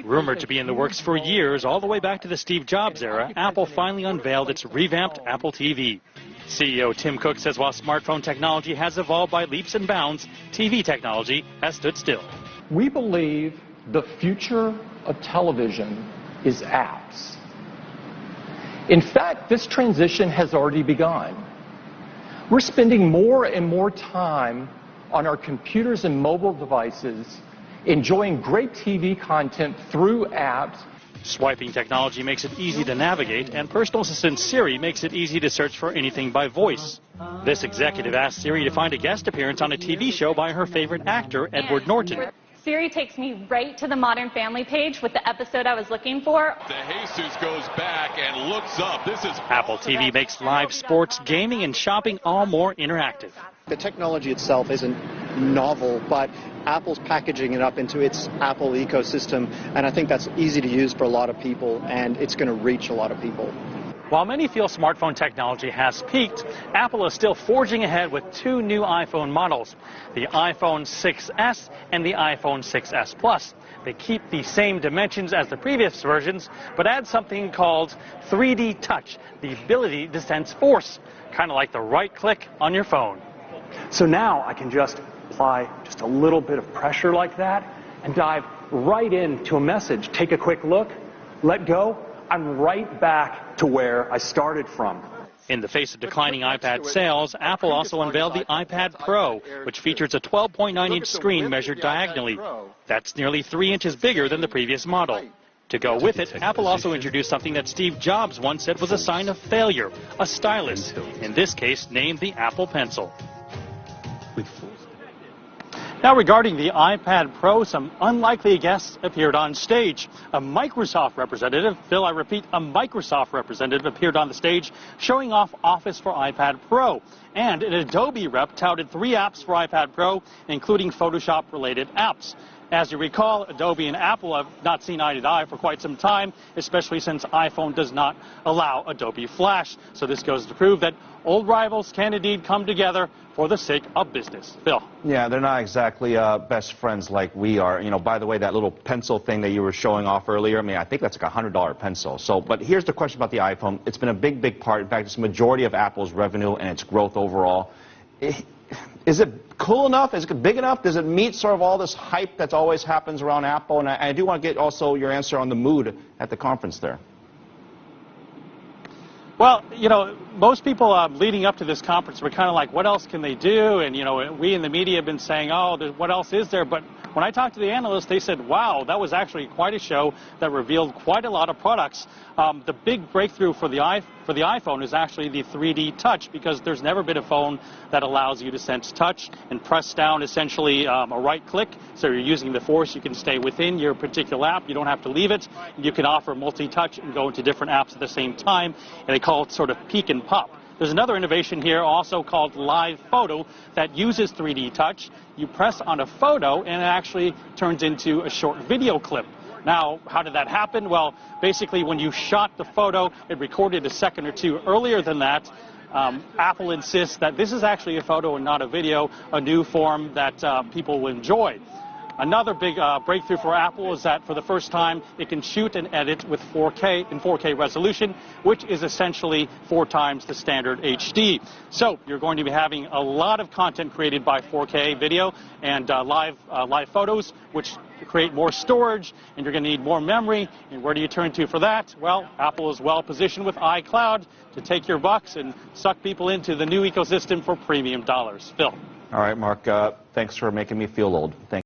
Rumored to be in the works for years, all the way back to the Steve Jobs era, Apple finally unveiled its revamped Apple TV. CEO Tim Cook says while smartphone technology has evolved by leaps and bounds, TV technology has stood still. We believe the future of television is apps. In fact, this transition has already begun. We're spending more and more time on our computers and mobile devices enjoying great TV content through apps. Swiping technology makes it easy to navigate, and personal assistant Siri makes it easy to search for anything by voice. This executive asked Siri to find a guest appearance on a TV show by her favorite actor, Edward Norton. Siri takes me right to the Modern Family page with the episode I was looking for. De Jesus goes back and looks up. This is Apple TV makes live sports, gaming, and shopping all more interactive. The technology itself isn't novel, but Apple's packaging it up into its Apple ecosystem, and I think that's easy to use for a lot of people, and it's going to reach a lot of people. While many feel smartphone technology has peaked, Apple is still forging ahead with two new iPhone models, the iPhone 6s and the iPhone 6s Plus. They keep the same dimensions as the previous versions, but add something called 3D Touch, the ability to sense force, kind of like the right click on your phone. So now I can just apply just a little bit of pressure like that and dive right into a message. Take a quick look, let go. I'm right back to where I started from. In the face of declining iPad sales, Apple also unveiled the iPad Pro, which features a 12.9-inch screen measured diagonally. That's nearly 3 inches bigger than the previous model. To go with it, Apple also introduced something that Steve Jobs once said was a sign of failure, a stylus, in this case named the Apple Pencil. Now regarding the iPad Pro, some unlikely guests appeared on stage. A Microsoft representative, Phil, I repeat, a Microsoft representative appeared on the stage showing off Office for iPad Pro. And an Adobe rep touted 3 apps for iPad Pro, including Photoshop-related apps. As you recall, Adobe and Apple have not seen eye to eye for quite some time, especially since iPhone does not allow Adobe Flash. So this goes to prove that old rivals can indeed come together for the sake of business. Phil. Yeah, they're not exactly best friends like we are. You know, by the way, that little pencil thing that you were showing off earlier, I mean, I think that's like a $100 pencil. So, but here's the question about the iPhone. It's been a big part. In fact, it's the majority of Apple's revenue and its growth overall. Is it cool enough? Is it big enough? Does it meet sort of all this hype that always happens around Apple? And I do want to get also your answer on the mood at the conference there. Well, you know, most people leading up to this conference were kind of like, what else can they do? And, you know, we in the media have been saying, oh, what else is there? But when I talked to the analysts, they said, wow, that was actually quite a show that revealed quite a lot of products. The big breakthrough for the iPhone is actually the 3D Touch, because there's never been a phone that allows you to sense touch and press down essentially a right click. So you're using the force. You can stay within your particular app. You don't have to leave it. You can offer multi-touch and go into different apps at the same time. And they call it sort of peek and pop. There's another innovation here also called Live Photo that uses 3D Touch. You press on a photo and it actually turns into a short video clip. Now, how did that happen? Well, basically when you shot the photo, it recorded a second or two earlier than that. Apple insists that this is actually a photo and not a video, a new form that people will enjoy. Another big breakthrough for Apple is that for the first time it can shoot and edit with 4K resolution, which is essentially 4 times the standard HD. So you're going to be having a lot of content created by 4K video and live photos, which create more storage, and you're going to need more memory. And where do you turn to for that? Well, Apple is well positioned with iCloud to take your bucks and suck people into the new ecosystem for premium dollars. Phil. All right, Mark, thanks for making me feel old. Thank